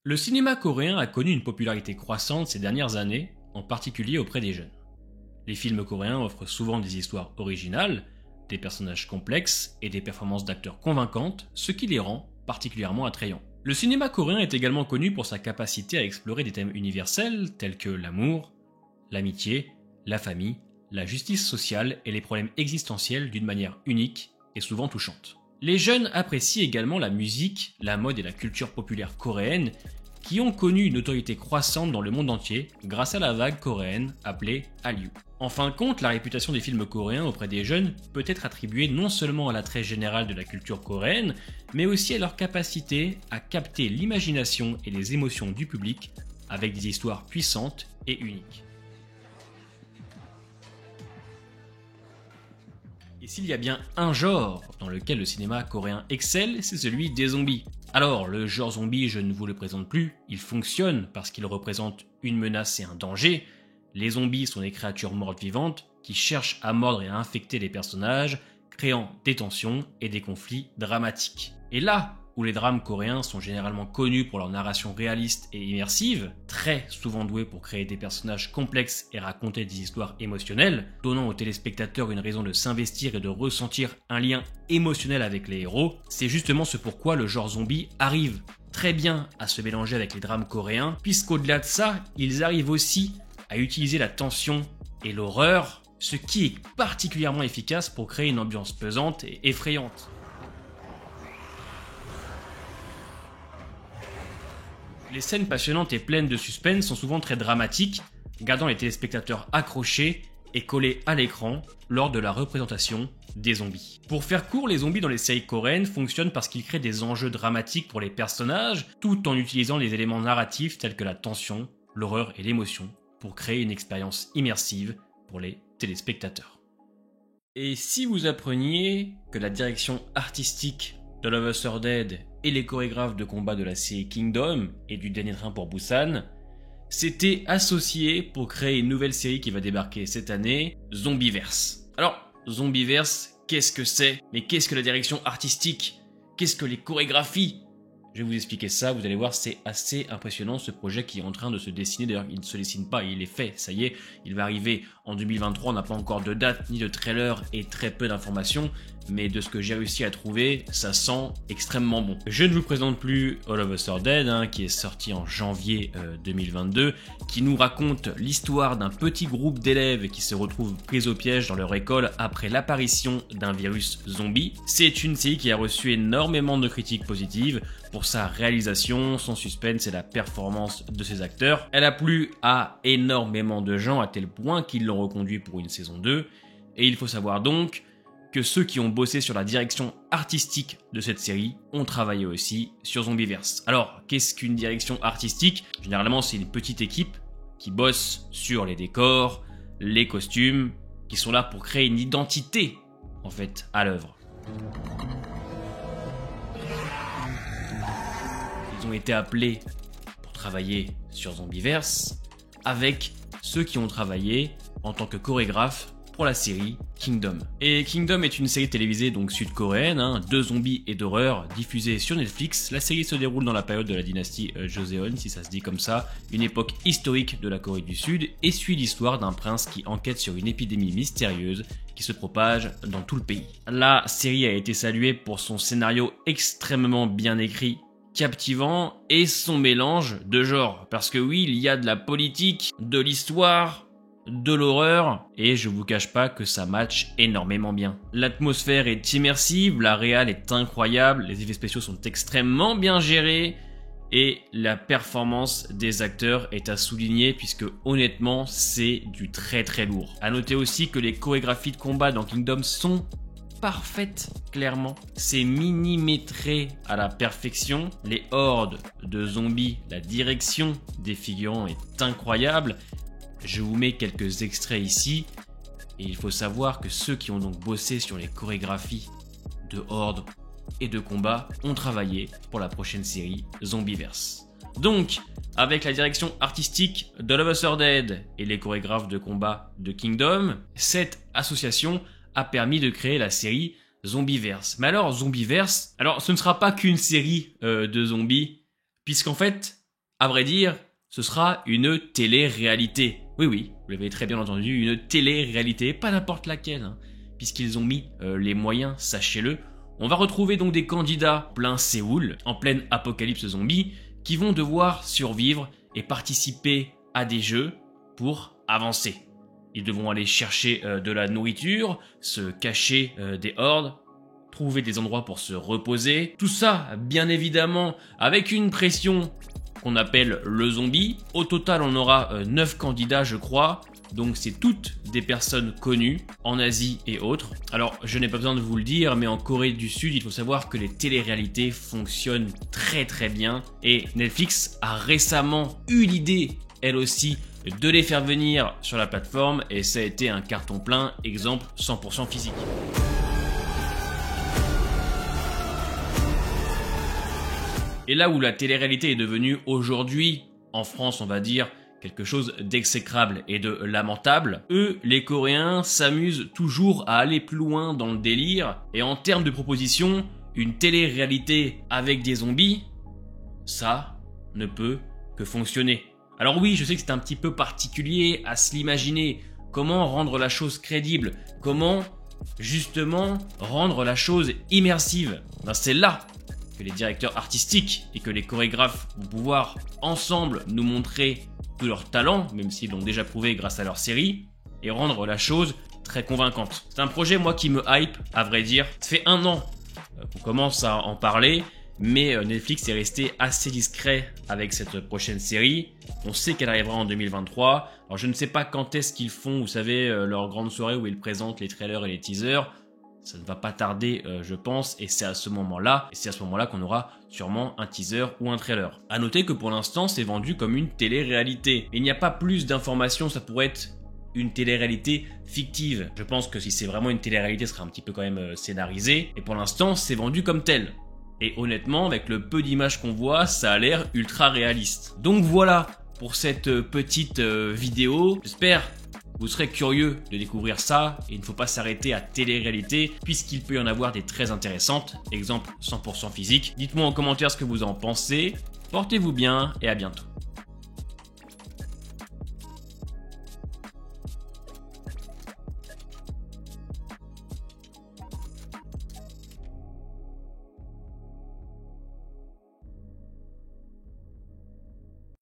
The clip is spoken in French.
Le cinéma coréen a connu une popularité croissante ces dernières années, en particulier auprès des jeunes. Les films coréens offrent souvent des histoires originales, des personnages complexes et des performances d'acteurs convaincantes, ce qui les rend particulièrement attrayants. Le cinéma coréen est également connu pour sa capacité à explorer des thèmes universels tels que l'amour, l'amitié, la famille, la justice sociale et les problèmes existentiels d'une manière unique et souvent touchante. Les jeunes apprécient également la musique, la mode et la culture populaire coréenne qui ont connu une notoriété croissante dans le monde entier grâce à la vague coréenne appelée Hallyu. En fin de compte, la réputation des films coréens auprès des jeunes peut être attribuée non seulement à l'attrait général de la culture coréenne, mais aussi à leur capacité à capter l'imagination et les émotions du public avec des histoires puissantes et uniques. Et s'il y a bien un genre dans lequel le cinéma coréen excelle, c'est celui des zombies. Alors, le genre zombie, je ne vous le présente plus, il fonctionne parce qu'il représente une menace et un danger. Les zombies sont des créatures mortes vivantes qui cherchent à mordre et à infecter les personnages, créant des tensions et des conflits dramatiques. Et là où les drames coréens sont généralement connus pour leur narration réaliste et immersive, très souvent doués pour créer des personnages complexes et raconter des histoires émotionnelles, donnant aux téléspectateurs une raison de s'investir et de ressentir un lien émotionnel avec les héros, c'est justement ce pourquoi le genre zombie arrive très bien à se mélanger avec les drames coréens, puisqu'au-delà de ça, ils arrivent aussi à utiliser la tension et l'horreur, ce qui est particulièrement efficace pour créer une ambiance pesante et effrayante. Les scènes passionnantes et pleines de suspense sont souvent très dramatiques, gardant les téléspectateurs accrochés et collés à l'écran lors de la représentation des zombies. Pour faire court, les zombies dans les séries coréennes fonctionnent parce qu'ils créent des enjeux dramatiques pour les personnages, tout en utilisant les éléments narratifs tels que la tension, l'horreur et l'émotion, pour créer une expérience immersive pour les téléspectateurs. Et si vous appreniez que la direction artistique de Love Us or Dead et les chorégraphes de combat de la série Kingdom et du Dernier Train pour Busan s'étaient associés pour créer une nouvelle série qui va débarquer cette année, Zombieverse. Alors, Zombieverse, qu'est-ce que c'est? Mais qu'est-ce que la direction artistique? Qu'est-ce que les chorégraphies? Je vais vous expliquer ça, vous allez voir, c'est assez impressionnant ce projet qui est en train de se dessiner. D'ailleurs, il ne se dessine pas, il est fait, ça y est, il va arriver en 2023, on n'a pas encore de date ni de trailer et très peu d'informations, mais de ce que j'ai réussi à trouver, ça sent extrêmement bon. Je ne vous présente plus All of Us Are Dead, qui est sorti en janvier 2022, qui nous raconte l'histoire d'un petit groupe d'élèves qui se retrouvent pris au piège dans leur école après l'apparition d'un virus zombie. C'est une série qui a reçu énormément de critiques positives pour sa réalisation, son suspense et la performance de ses acteurs. Elle a plu à énormément de gens à tel point qu'ils l'ont reconduit pour une saison 2, et il faut savoir donc que ceux qui ont bossé sur la direction artistique de cette série ont travaillé aussi sur Zombieverse. Alors, qu'est-ce qu'une direction artistique? Généralement, c'est une petite équipe qui bosse sur les décors, les costumes, qui sont là pour créer une identité, en fait, à l'œuvre. Ils ont été appelés pour travailler sur Zombieverse avec ceux qui ont travaillé en tant que chorégraphes pour la série Kingdom. Et Kingdom est une série télévisée donc sud-coréenne, de zombies et d'horreur diffusée sur Netflix. La série se déroule dans la période de la dynastie Joseon, si ça se dit comme ça, une époque historique de la Corée du Sud, et suit l'histoire d'un prince qui enquête sur une épidémie mystérieuse qui se propage dans tout le pays. La série a été saluée pour son scénario extrêmement bien écrit, captivant, et son mélange de genres. Parce que oui, il y a de la politique, de l'histoire, de l'horreur, et je vous cache pas que ça match énormément bien. L'atmosphère est immersive, la réal est incroyable, les effets spéciaux sont extrêmement bien gérés, et la performance des acteurs est à souligner puisque honnêtement c'est du très très lourd. A noter aussi que les chorégraphies de combat dans Kingdom sont parfaites, clairement. C'est millimétré à la perfection. Les hordes de zombies, la direction des figurants est incroyable. Je vous mets quelques extraits ici, et il faut savoir que ceux qui ont donc bossé sur les chorégraphies de horde et de combat ont travaillé pour la prochaine série Zombieverse. Donc, avec la direction artistique de Love Us or Dead et les chorégraphes de combat de Kingdom, cette association a permis de créer la série Zombieverse. Mais alors, Zombieverse, ce ne sera pas qu'une série de zombies, puisqu'en fait, À vrai dire, ce sera une télé-réalité. Oui, vous l'avez très bien entendu, une télé-réalité, pas n'importe laquelle, hein, puisqu'ils ont mis les moyens, sachez-le. On va retrouver donc des candidats plein Séoul, en pleine apocalypse zombie, qui vont devoir survivre et participer à des jeux pour avancer. Ils devront aller chercher de la nourriture, se cacher des hordes, trouver des endroits pour se reposer. Tout ça, bien évidemment, avec une pression qu'on appelle le zombie. Au total, on aura 9 candidats, je crois. Donc c'est toutes des personnes connues en Asie et autres. Alors je n'ai pas besoin de vous le dire, mais en Corée du Sud, il faut savoir que les téléréalités fonctionnent très bien. Et Netflix a récemment eu l'idée, elle aussi, de les faire venir sur la plateforme. Et ça a été un carton plein, exemple 100% physique. Et là où la télé-réalité est devenue aujourd'hui, en France on va dire, quelque chose d'exécrable et de lamentable, eux, les Coréens, s'amusent toujours à aller plus loin dans le délire, et en termes de propositions, une télé-réalité avec des zombies, ça ne peut que fonctionner. Alors oui, je sais que c'est un petit peu particulier à se l'imaginer, comment rendre la chose crédible, comment justement rendre la chose immersive. Ben, c'est là que les directeurs artistiques et que les chorégraphes vont pouvoir ensemble nous montrer tout leur talent, même s'ils l'ont déjà prouvé grâce à leur série, et rendre la chose très convaincante. C'est un projet, moi, qui me hype, à vrai dire. Ça fait 1 an qu'on commence à en parler, mais Netflix est resté assez discret avec cette prochaine série. On sait qu'elle arrivera en 2023. Alors je ne sais pas quand est-ce qu'ils font, vous savez, leur grande soirée où ils présentent les trailers et les teasers. Ça ne va pas tarder, je pense, et c'est à ce moment-là qu'on aura sûrement un teaser ou un trailer. À noter que pour l'instant, c'est vendu comme une télé-réalité. Il n'y a pas plus d'informations, ça pourrait être une télé-réalité fictive. Je pense que si c'est vraiment une télé-réalité, ce sera un petit peu quand même scénarisé. Et pour l'instant, c'est vendu comme tel. Et honnêtement, avec le peu d'images qu'on voit, ça a l'air ultra réaliste. Donc voilà pour cette petite vidéo. J'espère vous serez curieux de découvrir ça, et il ne faut pas s'arrêter à télé-réalité, puisqu'il peut y en avoir des très intéressantes, exemple 100% physique. Dites-moi en commentaire ce que vous en pensez, portez-vous bien et à bientôt.